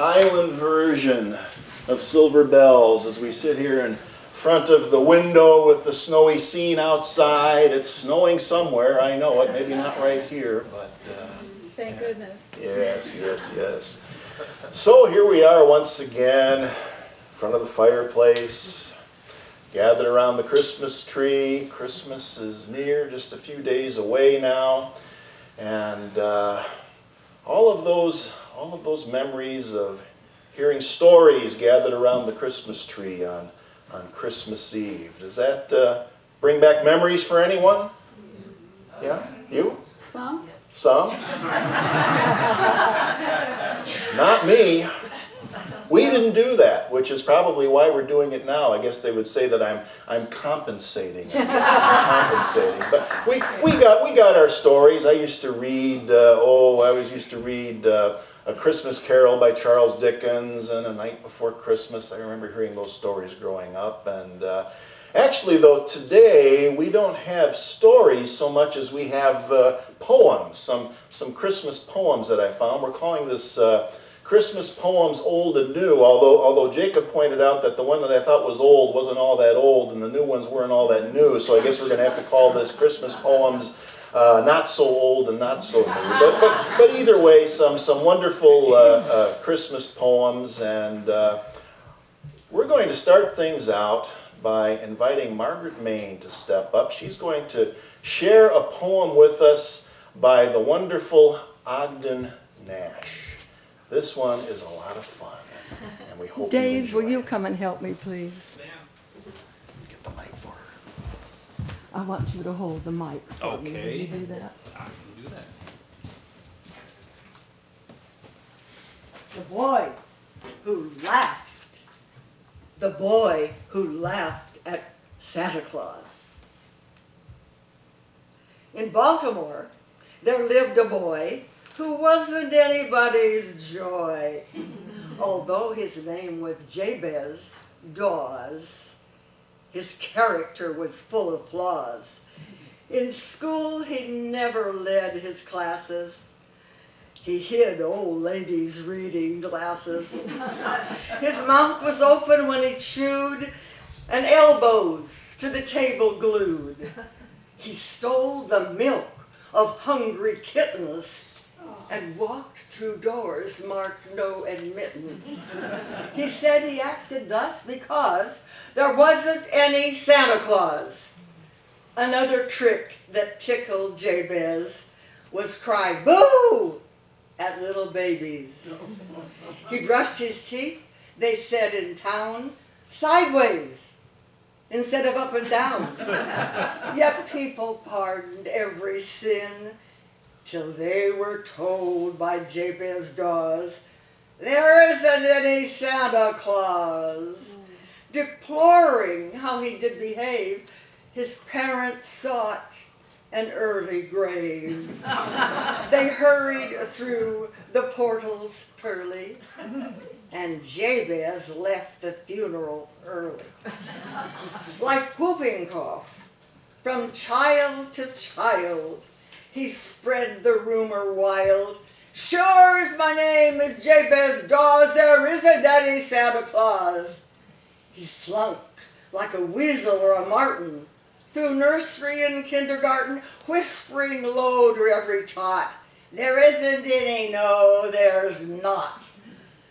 island version of Silver Bells as we sit here in front of the window with the snowy scene outside. It's snowing somewhere, I know it, maybe not right here, but thank goodness. Yes, yes, yes. So here we are once again, in front of the fireplace, gathered around the Christmas tree. Christmas is near, just a few days away now, and all of those memories of hearing stories gathered around the Christmas tree on Christmas Eve. Does that bring back memories for anyone? Yeah? You? Some? Some? Not me. We didn't do that, which is probably why we're doing it now. I guess they would say that I'm compensating. But we got our stories. I used to read. I always used to read A Christmas Carol by Charles Dickens and A Night Before Christmas. I remember hearing those stories growing up. And actually, though, today we don't have stories so much as we have poems. Some Christmas poems that I found. We're calling this Christmas Poems Old and New, although Jacob pointed out that the one that I thought was old wasn't all that old and the new ones weren't all that new, so I guess we're going to have to call this Christmas Poems Not So Old and Not So New. But either way, some wonderful Christmas poems, and we're going to start things out by inviting Margaret Main to step up. She's going to share a poem with us by the wonderful Ogden Nash. This one is a lot of fun, and we hope Dave, you will enjoy you it. come and help me, please? Get the mic for her. I want you to hold the mic for me. Okay. Will you do that? I can do that. The boy who laughed. The boy who laughed at Santa Claus. In Baltimore, there lived a boy who wasn't anybody's joy. Although his name was Jabez Dawes, his character was full of flaws. In school, he never led his classes. He hid old ladies' reading glasses. His mouth was open when he chewed, and elbows to the table glued. He stole the milk of hungry kittens and walked through doors marked no admittance. He said he acted thus because there wasn't any Santa Claus. Another trick that tickled Jabez was cry boo at little babies. He brushed his teeth, they said in town, sideways instead of up and down. Yet people pardoned every sin till they were told by Jabez Dawes, there isn't any Santa Claus. Deploring how he did behave, his parents sought an early grave. They hurried through the portals pearly, and Jabez left the funeral early. Like whooping cough, from child to child, he spread the rumor wild. Sure as my name is Jabez Dawes, there isn't any Santa Claus. He slunk like a weasel or a martin through nursery and kindergarten, whispering low to every tot, there isn't any, no, there's not.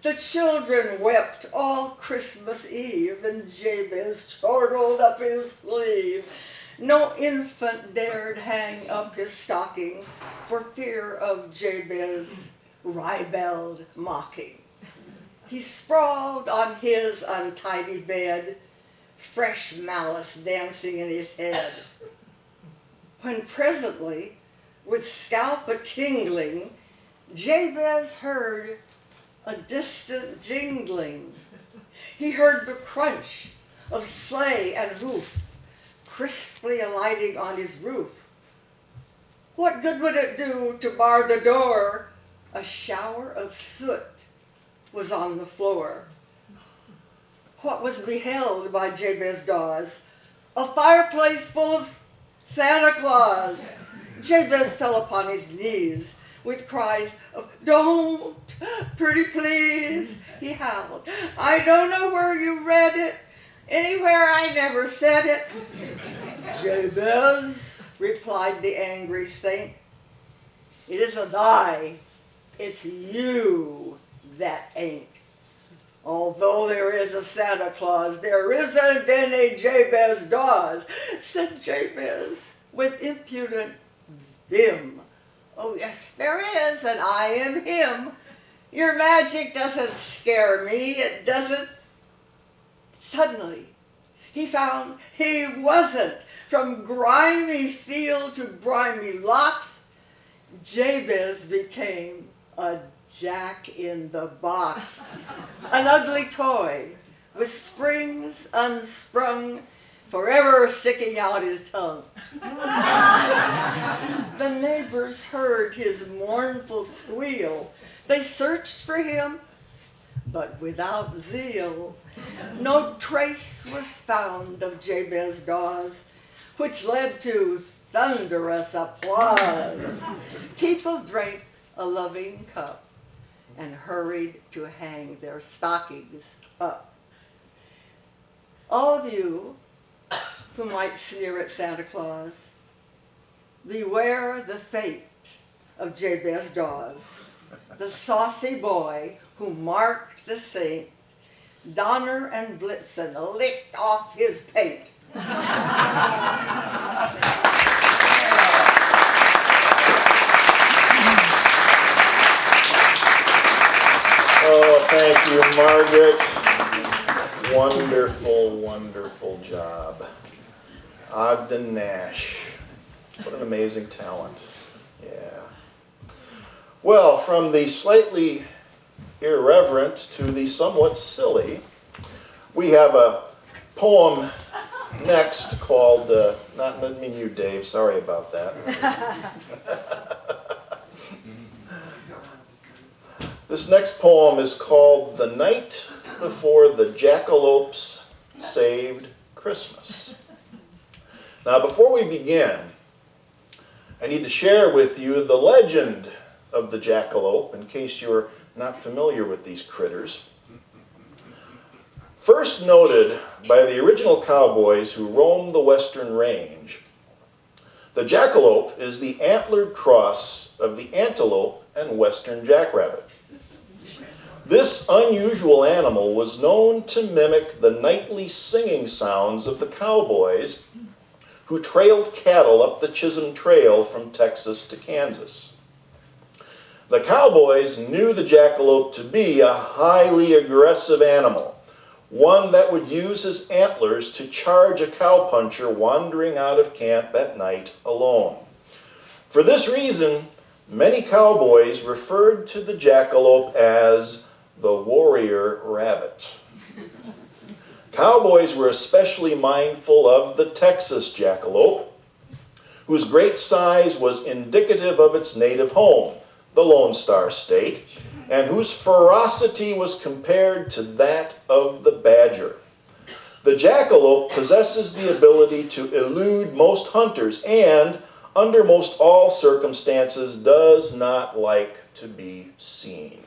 The children wept all Christmas Eve, and Jabez chortled up his sleeve. No infant dared hang up his stocking for fear of Jabez ribald mocking. He sprawled on his untidy bed, fresh malice dancing in his head. When presently, with scalp a-tingling, Jabez heard a distant jingling. He heard the crunch of sleigh and hoof, crisply alighting on his roof. What good would it do to bar the door? A shower of soot was on the floor. What was beheld by Jabez Dawes? A fireplace full of Santa Claus. Jabez fell upon his knees with cries of, "Don't, pretty please," he howled. "I don't know where you read it. Anywhere I never said it." "Jabez," replied the angry saint, "it isn't I, it's you that ain't. Although there is a Santa Claus, there isn't any Jabez Dawes," said Jabez with impudent vim. "Oh yes, there is, and I am him. Your magic doesn't scare me, it doesn't." Suddenly, he found he wasn't. From grimy field to grimy lot, Jabez became a Jack-in-the-Box, an ugly toy with springs unsprung, forever sticking out his tongue. The neighbors heard his mournful squeal. They searched for him, but without zeal. No trace was found of Jabez Dawes, which led to thunderous applause. People drank a loving cup and hurried to hang their stockings up. All of you who might sneer at Santa Claus, beware the fate of Jabez Dawes, the saucy boy who marked the saint. Donner and Blitzen licked off his paint. Oh, thank you, Margaret. Wonderful, wonderful job. Ogden Nash. What an amazing talent. Yeah. Well, from the slightly irreverent to the somewhat silly, we have a poem next called, not mean you, Dave, sorry about that. This next poem is called "The Night Before the Jackalopes Saved Christmas." Now, before we begin, I need to share with you the legend of the jackalope, in case you're not familiar with these critters. First noted by the original cowboys who roamed the western range, the jackalope is the antlered cross of the antelope and western jackrabbit. This unusual animal was known to mimic the nightly singing sounds of the cowboys who trailed cattle up the Chisholm Trail from Texas to Kansas. The cowboys knew the jackalope to be a highly aggressive animal, one that would use his antlers to charge a cowpuncher wandering out of camp at night alone. For this reason, many cowboys referred to the jackalope as the warrior rabbit. Cowboys were especially mindful of the Texas jackalope, whose great size was indicative of its native home, the Lone Star State, and whose ferocity was compared to that of the badger. The jackalope possesses the ability to elude most hunters and, under most all circumstances, does not like to be seen.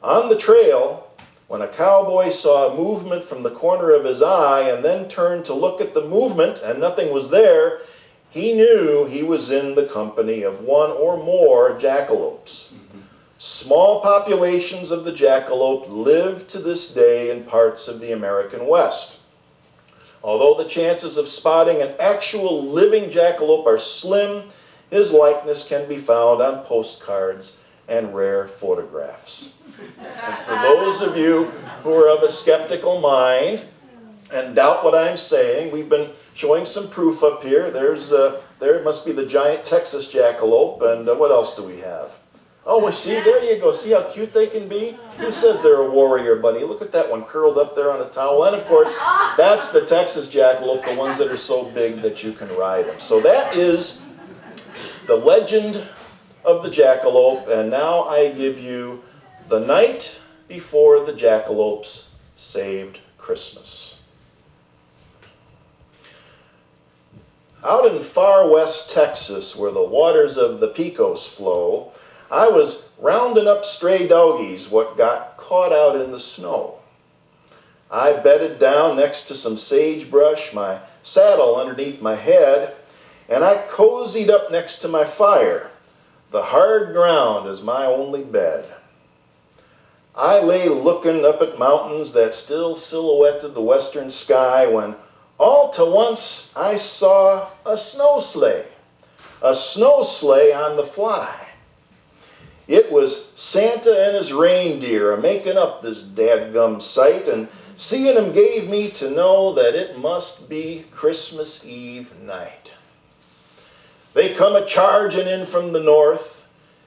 On the trail, when a cowboy saw a movement from the corner of his eye and then turned to look at the movement and nothing was there, he knew he was in the company of one or more jackalopes. Small populations of the jackalope live to this day in parts of the American West. Although the chances of spotting an actual living jackalope are slim, his likeness can be found on postcards and rare photographs. And for those of you who are of a skeptical mind and doubt what I'm saying, we've been showing some proof up here. There must be the giant Texas jackalope, and what else do we have? Oh, well, see, there you go. See how cute they can be? Who says they're a warrior, buddy? Look at that one curled up there on a towel. And, of course, that's the Texas jackalope, the ones that are so big that you can ride them. So that is the legend of the jackalope, and now I give you The Night Before the Jackalopes Saved Christmas. Out in far west Texas, where the waters of the Pecos flow, I was rounding up stray doggies what got caught out in the snow. I bedded down next to some sagebrush, my saddle underneath my head, and I cozied up next to my fire, the hard ground as my only bed. I lay looking up at mountains that still silhouetted the western sky when all to once I saw a snow sleigh on the fly. It was Santa and his reindeer a-making up this dadgum sight, and seeing him gave me to know that it must be Christmas Eve night. They come a-charging in from the north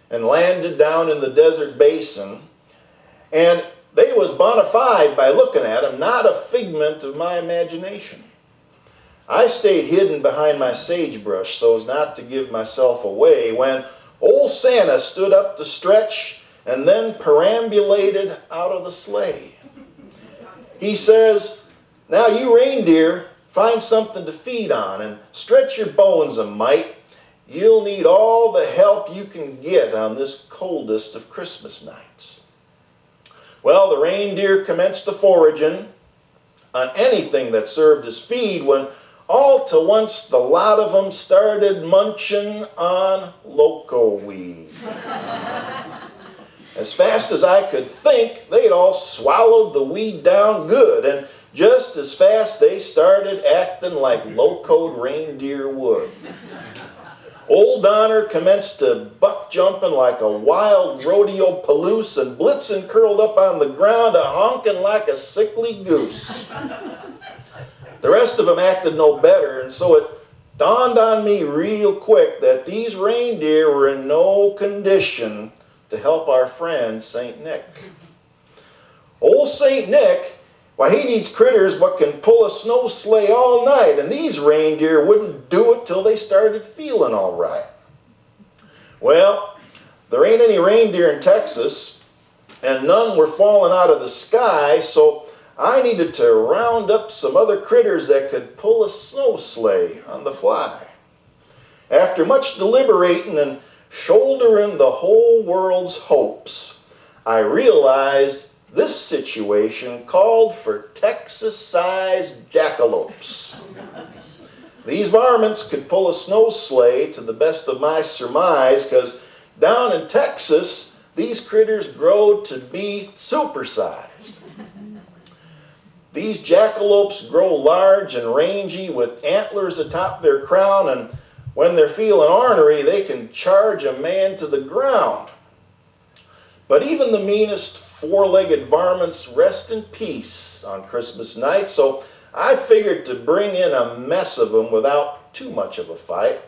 and landed down in the desert basin, and they was bona fide by looking at 'em, not a figment of my imagination. I stayed hidden behind my sagebrush so as not to give myself away when old Santa stood up to stretch and then perambulated out of the sleigh. He says, "Now you reindeer, find something to feed on and stretch your bones a mite. You'll need all the help you can get on this coldest of Christmas nights." Well, the reindeer commenced to foraging on anything that served as feed when all to once the lot of them started munching on loco weed. As fast as I could think, they'd all swallowed the weed down good, and just as fast they started acting like locoed reindeer would. Old Donner commenced to buck jumping like a wild rodeo palouse, and Blitzen curled up on the ground a-honking like a sickly goose. The rest of them acted no better, and so it dawned on me real quick that these reindeer were in no condition to help our friend St. Nick. Old St. Nick, why, he needs critters what can pull a snow sleigh all night, and these reindeer wouldn't do it till they started feeling all right. Well, there ain't any reindeer in Texas, and none were falling out of the sky, so I needed to round up some other critters that could pull a snow sleigh on the fly. After much deliberating and shouldering the whole world's hopes, I realized this situation called for Texas-sized jackalopes. These varmints could pull a snow sleigh to the best of my surmise, because down in Texas, these critters grow to be supersized. These jackalopes grow large and rangy with antlers atop their crown, and when they're feeling ornery, they can charge a man to the ground. But even the meanest four-legged varmints rest in peace on Christmas night, so I figured to bring in a mess of them without too much of a fight.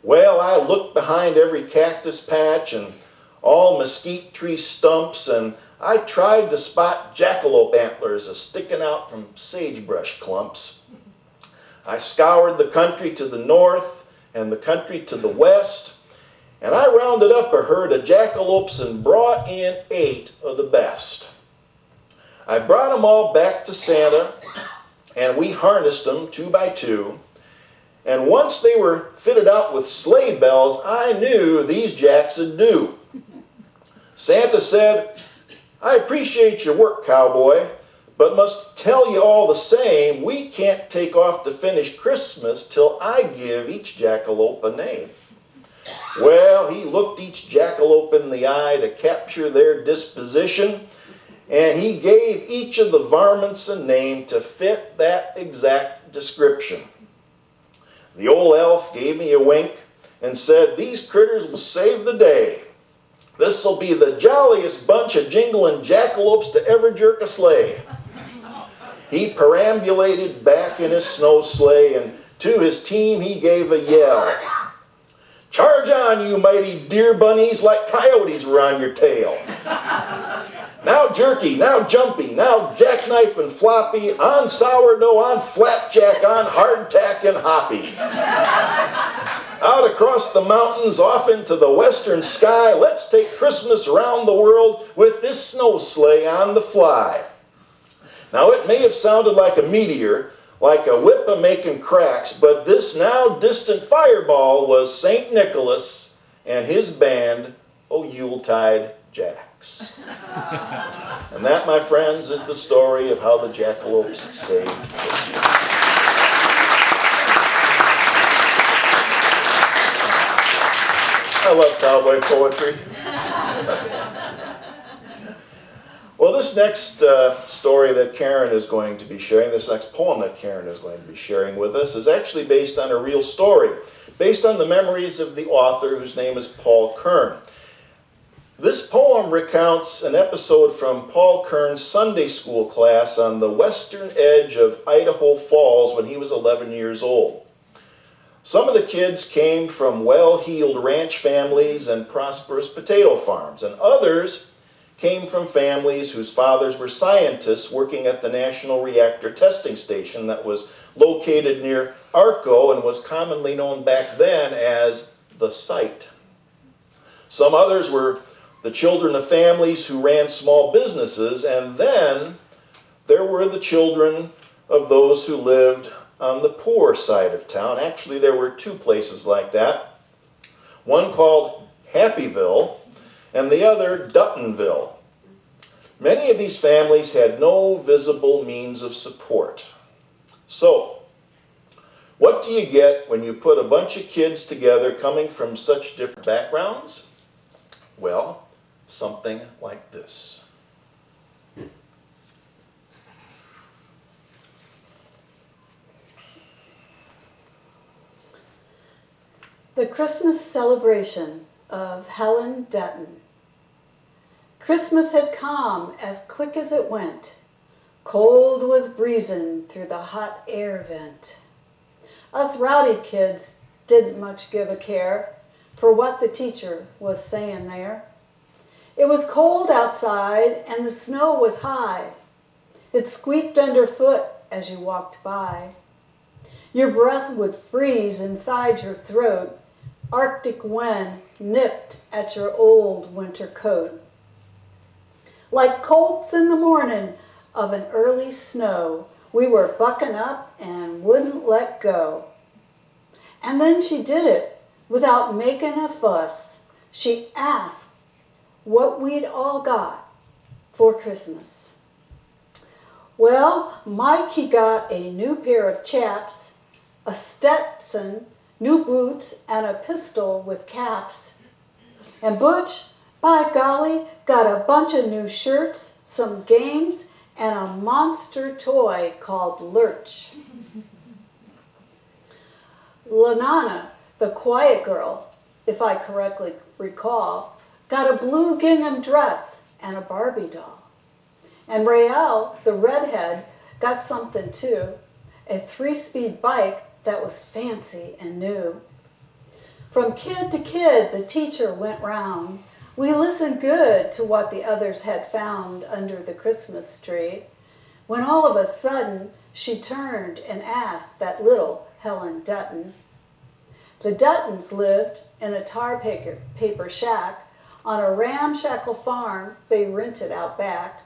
Well, I looked behind every cactus patch and all mesquite tree stumps, and I tried to spot jackalope antlers a-sticking out from sagebrush clumps. I scoured the country to the north and the country to the west, and I rounded up a herd of jackalopes and brought in 8 of the best. I brought them all back to Santa, and we harnessed them 2 by 2. And once they were fitted out with sleigh bells, I knew these jacks would do. Santa said, "I appreciate your work, cowboy, but must tell you all the same, we can't take off to finish Christmas till I give each jackalope a name." Well, he looked each jackalope in the eye to capture their disposition, and he gave each of the varmints a name to fit that exact description. The old elf gave me a wink and said, "These critters will save the day. This'll be the jolliest bunch of jingling jackalopes to ever jerk a sleigh." He perambulated back in his snow sleigh, and to his team he gave a yell. "Charge on, you mighty deer bunnies, like coyotes were on your tail. Now jerky, now jumpy, now jackknife and floppy, on sourdough, on flapjack, on hardtack and hoppy. Out across the mountains, off into the western sky, let's take Christmas round the world with this snow sleigh on the fly." Now it may have sounded like a meteor, like a whip a-making cracks, but this now distant fireball was St. Nicholas and his band O Yuletide Jacks. And that, my friends, is the story of how the jackalopes saved Christmas. I love cowboy poetry. Well, this next story that Karen is going to be sharing, this next poem that Karen is going to be sharing with us, is actually based on a real story, based on the memories of the author, whose name is Paul Kern. This poem recounts an episode from Paul Kern's Sunday school class on the western edge of Idaho Falls when he was 11 years old. Some of the kids came from well-heeled ranch families and prosperous potato farms, and others came from families whose fathers were scientists working at the National Reactor Testing Station that was located near Arco and was commonly known back then as the site. Some others were the children of families who ran small businesses, and then there were the children of those who lived on the poor side of town. Actually, there were two places like that. One called Happyville, and the other Duttonville. Many of these families had no visible means of support. So, what do you get when you put a bunch of kids together coming from such different backgrounds? Well, something like this. The Christmas celebration of Helen Dutton. Christmas had come as quick as it went. Cold was breezing through the hot air vent. Us rowdy kids didn't much give a care for what the teacher was saying there. It was cold outside and the snow was high. It squeaked underfoot as you walked by. Your breath would freeze inside your throat. Arctic wind nipped at your old winter coat. Like colts in the morning of an early snow, we were bucking up and wouldn't let go. And then she did it without making a fuss. She asked what we'd all got for Christmas. Well, Mike, he got a new pair of chaps, a Stetson, new boots, and a pistol with caps. And Butch, by golly, got a bunch of new shirts, some games, and a monster toy called Lurch. Lanana, the quiet girl, if I correctly recall, got a blue gingham dress and a Barbie doll. And Rael, the redhead, got something too, a 3-speed bike that was fancy and new. From kid to kid, the teacher went round. We listened good to what the others had found under the Christmas tree, when all of a sudden she turned and asked that little Helen Dutton. The Duttons lived in a tar paper shack on a ramshackle farm they rented out back.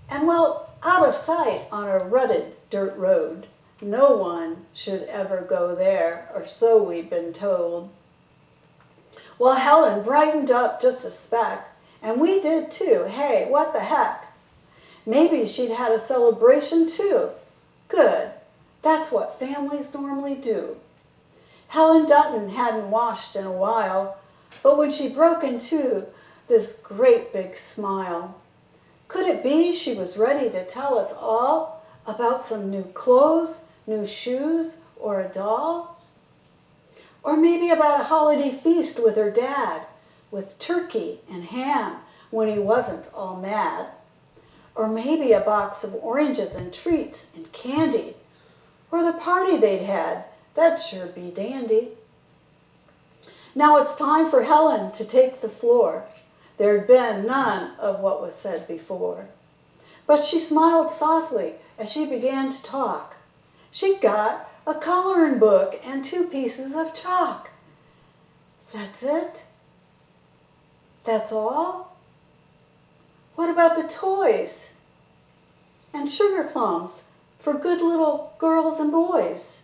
And well, out of sight on a rutted dirt road. No one should ever go there, or so we'd been told. Well, Helen brightened up just a speck, and we did too. Hey, what the heck? Maybe she'd had a celebration too. Good. That's what families normally do. Helen Dutton hadn't washed in a while, but when she broke into this great big smile, could it be she was ready to tell us all about some new clothes, new shoes, or a doll? Or maybe about a holiday feast with her dad, with turkey and ham when he wasn't all mad. Or maybe a box of oranges and treats and candy. Or the party they'd had. That'd sure be dandy. Now it's time for Helen to take the floor. There'd been none of what was said before. But she smiled softly as she began to talk. She'd got a coloring book and 2 pieces of chalk. That's it? That's all? What about the toys? And sugar plums for good little girls and boys?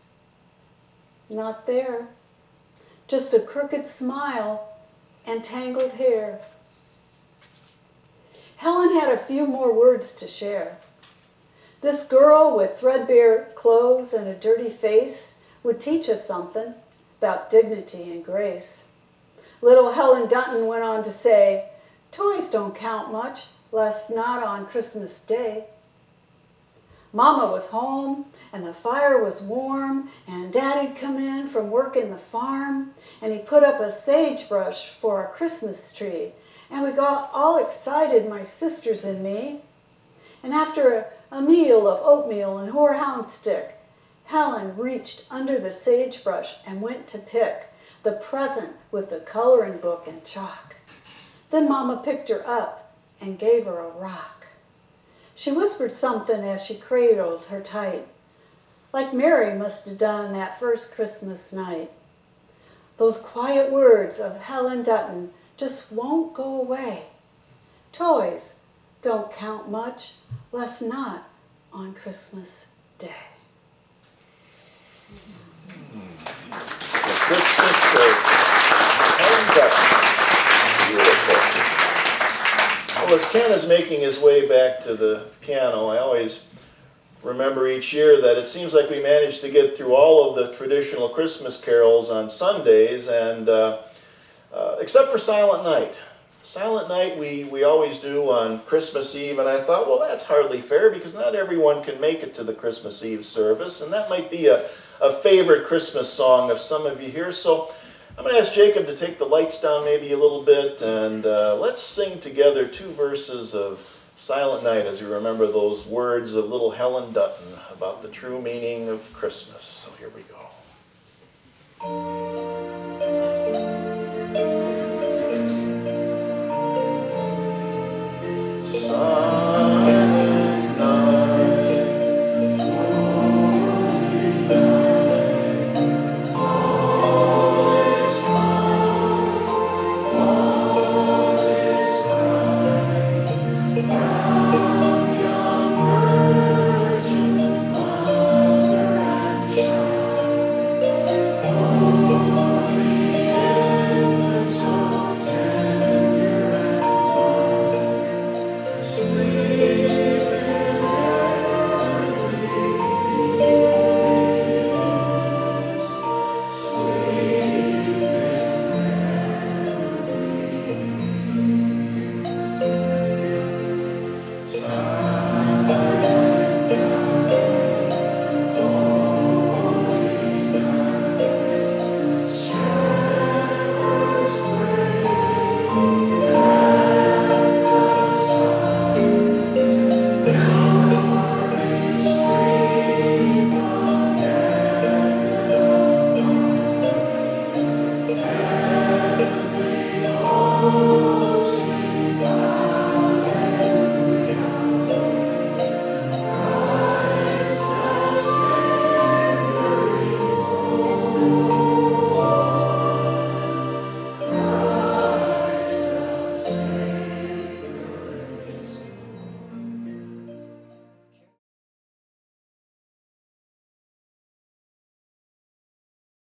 Not there. Just a crooked smile and tangled hair. Helen had a few more words to share. This girl with threadbare clothes and a dirty face would teach us something about dignity and grace. Little Helen Dutton went on to say, toys don't count much, less not on Christmas Day. Mama was home, and the fire was warm, and Daddy'd come in from working the farm, and he put up a sagebrush for our Christmas tree, and we got all excited, my sisters and me. And after a meal of oatmeal and horehound stick, Helen reached under the sagebrush and went to pick the present with the coloring book and chalk. Then Mama picked her up and gave her a rock. She whispered something as she cradled her tight, like Mary must have done that first Christmas night. Those quiet words of Helen Dutton just won't go away. Toys don't count much, less not on Christmas Day. The Christmas of Helen Dutton. Beautiful. Well, as Ken is making his way back to the piano, I always remember each year that it seems like we managed to get through all of the traditional Christmas carols on Sundays, and except for Silent Night. Silent Night we always do on Christmas Eve, and I thought, well, that's hardly fair because not everyone can make it to the Christmas Eve service, and that might be a favorite Christmas song of some of you here. So I'm going to ask Jacob to take the lights down maybe a little bit, and let's sing together 2 verses of Silent Night as we remember those words of little Helen Dutton about the true meaning of Christmas. So here we go.